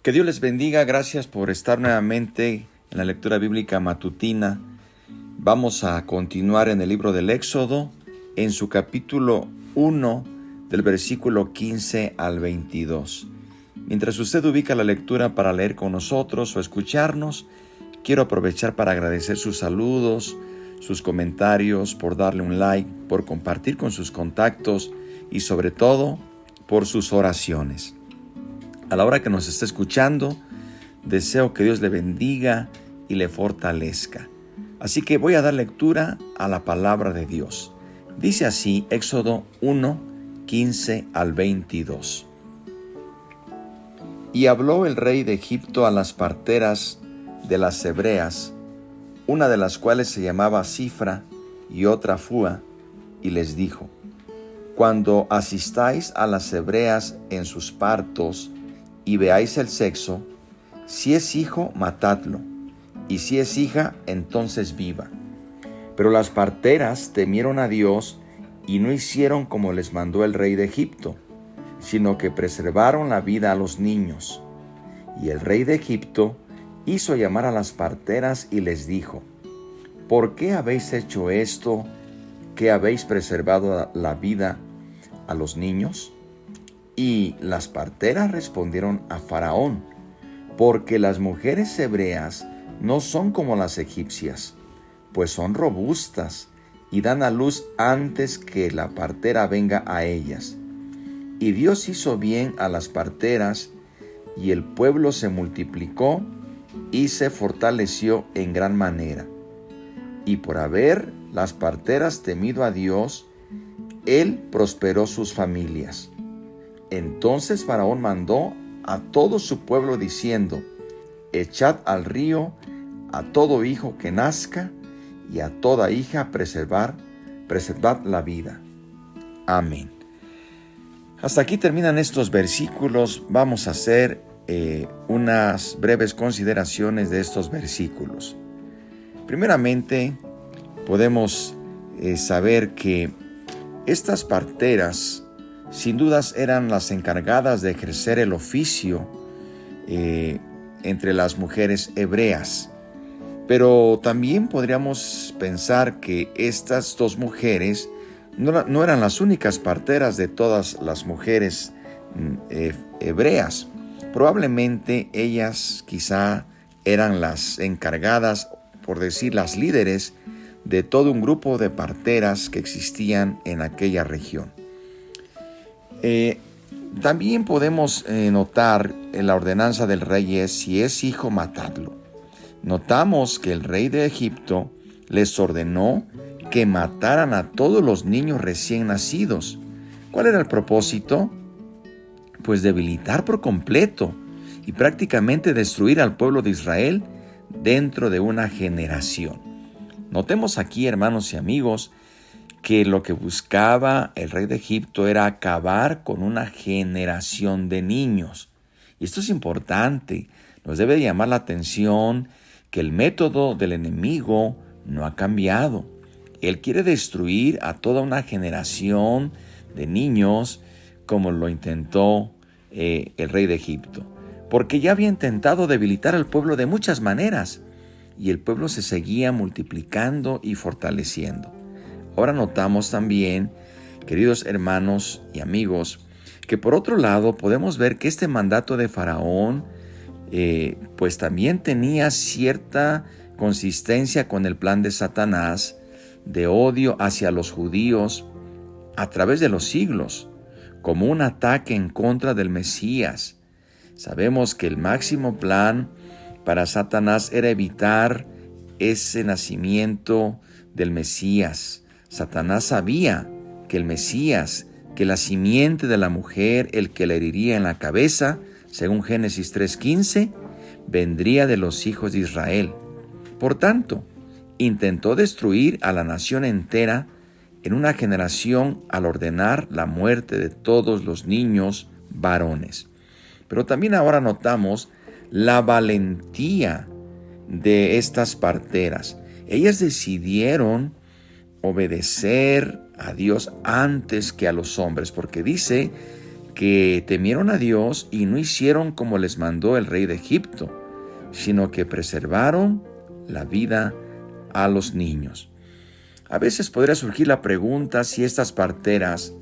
Que Dios les bendiga. Gracias por estar nuevamente en la lectura bíblica matutina. Vamos a continuar en el libro del Éxodo, en su capítulo 1, del versículo 15 al 22. Mientras usted ubica la lectura para leer con nosotros o escucharnos, quiero aprovechar para agradecer sus saludos, sus comentarios, por darle un like, por compartir con sus contactos y sobre todo por sus oraciones. A la hora que nos esté escuchando, deseo que Dios le bendiga y le fortalezca. Así que voy a dar lectura a la palabra de Dios. Dice así, Éxodo 1, 15 al 22. Y habló el rey de Egipto a las parteras de las hebreas, una de las cuales se llamaba Cifra y otra Fúa, y les dijo: Cuando asistáis a las hebreas en sus partos y veáis el sexo, si es hijo, matadlo, y si es hija, entonces viva. Pero las parteras temieron a Dios y no hicieron como les mandó el rey de Egipto, sino que preservaron la vida a los niños. Y el rey de Egipto hizo llamar a las parteras y les dijo: ¿Por qué habéis hecho esto, que habéis preservado la vida a los niños? Y las parteras respondieron a Faraón: porque las mujeres hebreas no son como las egipcias, pues son robustas y dan a luz antes que la partera venga a ellas. Y Dios hizo bien a las parteras, y el pueblo se multiplicó y se fortaleció en gran manera. Y por haber las parteras temido a Dios, Él prosperó sus familias. Entonces Faraón mandó a todo su pueblo diciendo: Echad al río a todo hijo que nazca, y a toda hija preservad la vida. Amén. Hasta aquí terminan estos versículos. Vamos a hacer unas breves consideraciones de estos versículos. Primeramente, podemos saber que estas parteras sin dudas eran las encargadas de ejercer el oficio entre las mujeres hebreas. Pero también podríamos pensar que estas dos mujeres no eran las únicas parteras de todas las mujeres hebreas. Probablemente ellas quizá eran las encargadas, por decir, las líderes de todo un grupo de parteras que existían en aquella región. También podemos notar en la ordenanza del rey es: si es hijo, matadlo. Notamos que el rey de Egipto les ordenó que mataran a todos los niños recién nacidos. ¿Cuál era el propósito? Pues debilitar por completo y prácticamente destruir al pueblo de Israel dentro de una generación. Notemos aquí, hermanos y amigos, que lo que buscaba el rey de Egipto era acabar con una generación de niños. Y esto es importante, nos debe llamar la atención que el método del enemigo no ha cambiado. Él quiere destruir a toda una generación de niños, como lo intentó el rey de Egipto, porque ya había intentado debilitar al pueblo de muchas maneras, y el pueblo se seguía multiplicando y fortaleciendo. Ahora notamos también, queridos hermanos y amigos, que por otro lado podemos ver que este mandato de Faraón pues también tenía cierta consistencia con el plan de Satanás de odio hacia los judíos a través de los siglos, como un ataque en contra del Mesías. Sabemos que el máximo plan para Satanás era evitar ese nacimiento del Mesías. Satanás sabía que el Mesías, que la simiente de la mujer, el que le heriría en la cabeza, según Génesis 3:15, vendría de los hijos de Israel. Por tanto, intentó destruir a la nación entera en una generación al ordenar la muerte de todos los niños varones. Pero también ahora notamos la valentía de estas parteras. Ellas decidieron obedecer a Dios antes que a los hombres, porque dice que temieron a Dios y no hicieron como les mandó el rey de Egipto, sino que preservaron la vida a los niños. A veces podría surgir la pregunta si estas parteras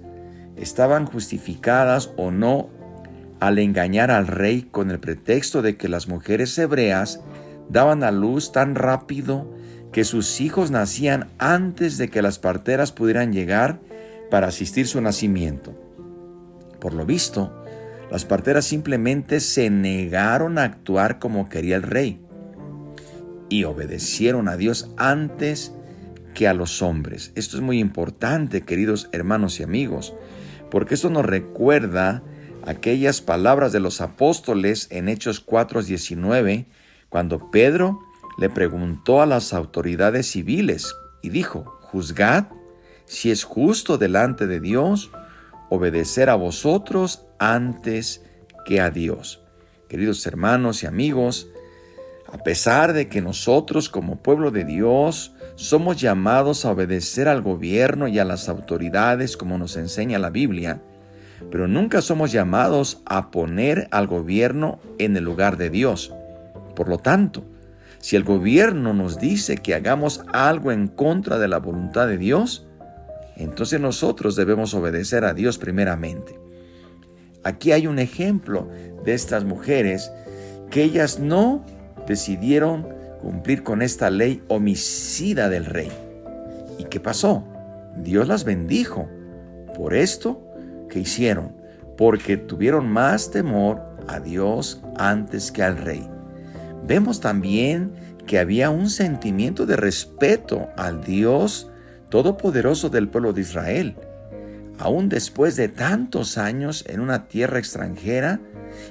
estaban justificadas o no al engañar al rey con el pretexto de que las mujeres hebreas daban a luz tan rápido que sus hijos nacían antes de que las parteras pudieran llegar para asistir su nacimiento. Por lo visto, las parteras simplemente se negaron a actuar como quería el rey y obedecieron a Dios antes que a los hombres. Esto es muy importante, queridos hermanos y amigos, porque esto nos recuerda aquellas palabras de los apóstoles en Hechos 4:19, cuando Pedro le preguntó a las autoridades civiles y dijo: juzgad si es justo delante de Dios obedecer a vosotros antes que a Dios. Queridos hermanos y amigos, a pesar de que nosotros como pueblo de Dios somos llamados a obedecer al gobierno y a las autoridades como nos enseña la Biblia, pero nunca somos llamados a poner al gobierno en el lugar de Dios. Por lo tanto, si el gobierno nos dice que hagamos algo en contra de la voluntad de Dios, entonces nosotros debemos obedecer a Dios primeramente. Aquí hay un ejemplo de estas mujeres que ellas no decidieron cumplir con esta ley homicida del rey. ¿Y qué pasó? Dios las bendijo por esto que hicieron, porque tuvieron más temor a Dios antes que al rey. Vemos también que había un sentimiento de respeto al Dios todopoderoso del pueblo de Israel. Aún después de tantos años en una tierra extranjera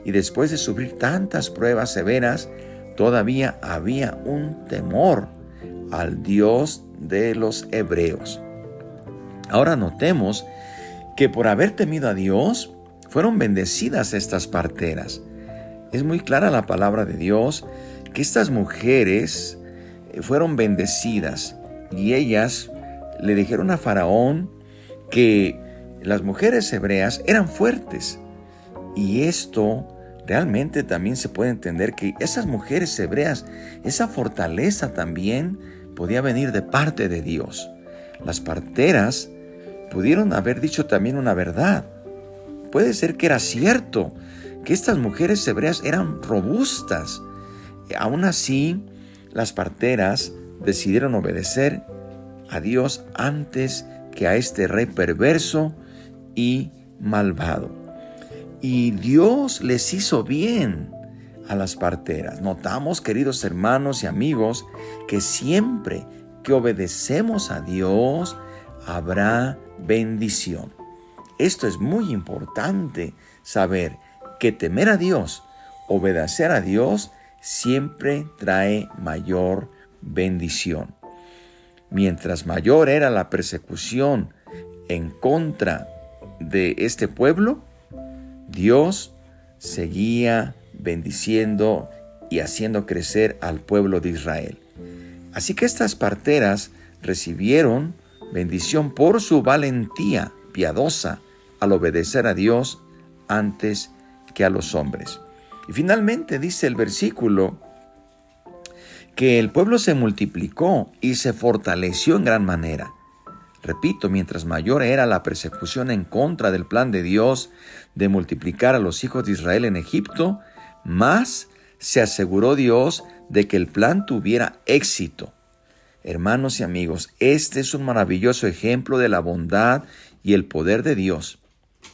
y después de sufrir tantas pruebas severas, todavía había un temor al Dios de los hebreos. Ahora notemos que por haber temido a Dios, fueron bendecidas estas parteras. Es muy clara la palabra de Dios que estas mujeres fueron bendecidas y ellas le dijeron a Faraón que las mujeres hebreas eran fuertes. Y esto realmente también se puede entender que esas mujeres hebreas, esa fortaleza también podía venir de parte de Dios. Las parteras pudieron haber dicho también una verdad. Puede ser que era cierto que estas mujeres hebreas eran robustas. Aún así, las parteras decidieron obedecer a Dios antes que a este rey perverso y malvado. Y Dios les hizo bien a las parteras. Notamos, queridos hermanos y amigos, que siempre que obedecemos a Dios, habrá bendición. Esto es muy importante saber, que temer a Dios, obedecer a Dios, siempre trae mayor bendición. Mientras mayor era la persecución en contra de este pueblo, Dios seguía bendiciendo y haciendo crecer al pueblo de Israel. Así que estas parteras recibieron bendición por su valentía piadosa al obedecer a Dios antes que a los hombres. Y finalmente dice el versículo que el pueblo se multiplicó y se fortaleció en gran manera. Repito, mientras mayor era la persecución en contra del plan de Dios de multiplicar a los hijos de Israel en Egipto, más se aseguró Dios de que el plan tuviera éxito. Hermanos y amigos, este es un maravilloso ejemplo de la bondad y el poder de Dios.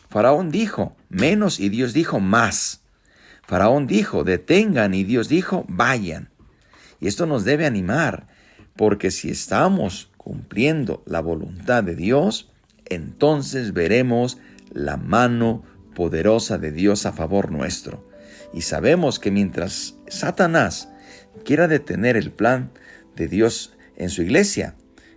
Faraón dijo, menos, y Dios dijo, más. Faraón dijo, detengan, y Dios dijo, vayan. Y esto nos debe animar, porque si estamos cumpliendo la voluntad de Dios, entonces veremos la mano poderosa de Dios a favor nuestro. Y sabemos que mientras Satanás quiera detener el plan de Dios en su iglesia,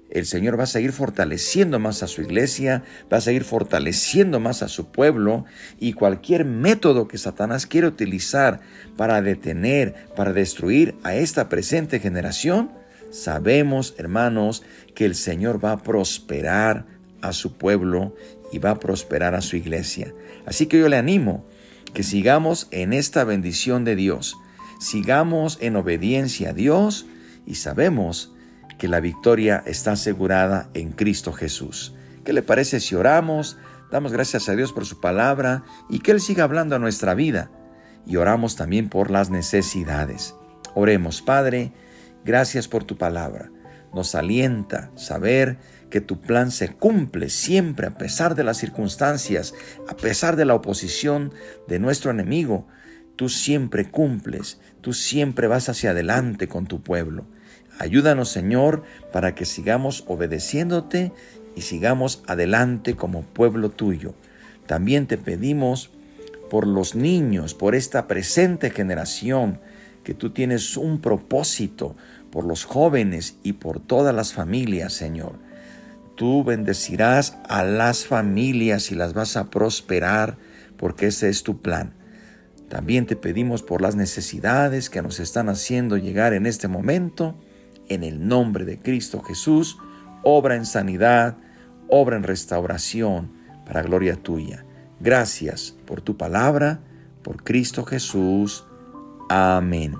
el Señor va a seguir fortaleciendo más a su iglesia, va a seguir fortaleciendo más a su pueblo, y cualquier método que Satanás quiera utilizar para detener, para destruir a esta presente generación, sabemos, hermanos, que el Señor va a prosperar a su pueblo y va a prosperar a su iglesia. Así que yo le animo que sigamos en esta bendición de Dios, sigamos en obediencia a Dios y sabemos que la victoria está asegurada en Cristo Jesús. ¿Qué le parece si oramos? Damos gracias a Dios por su palabra y que Él siga hablando a nuestra vida. Y oramos también por las necesidades. Oremos, Padre, gracias por tu palabra. Nos alienta saber que tu plan se cumple siempre a pesar de las circunstancias, a pesar de la oposición de nuestro enemigo. Tú siempre cumples, tú siempre vas hacia adelante con tu pueblo. Ayúdanos, Señor, para que sigamos obedeciéndote y sigamos adelante como pueblo tuyo. También te pedimos por los niños, por esta presente generación, que tú tienes un propósito por los jóvenes y por todas las familias, Señor. Tú bendecirás a las familias y las vas a prosperar porque ese es tu plan. También te pedimos por las necesidades que nos están haciendo llegar en este momento. En el nombre de Cristo Jesús, obra en sanidad, obra en restauración para gloria tuya. Gracias por tu palabra, por Cristo Jesús. Amén.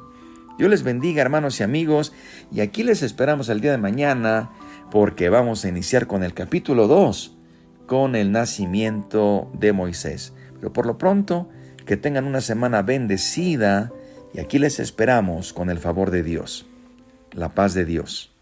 Dios les bendiga, hermanos y amigos, y aquí les esperamos el día de mañana porque vamos a iniciar con el capítulo 2, con el nacimiento de Moisés. Pero por lo pronto, que tengan una semana bendecida y aquí les esperamos con el favor de Dios. La paz de Dios.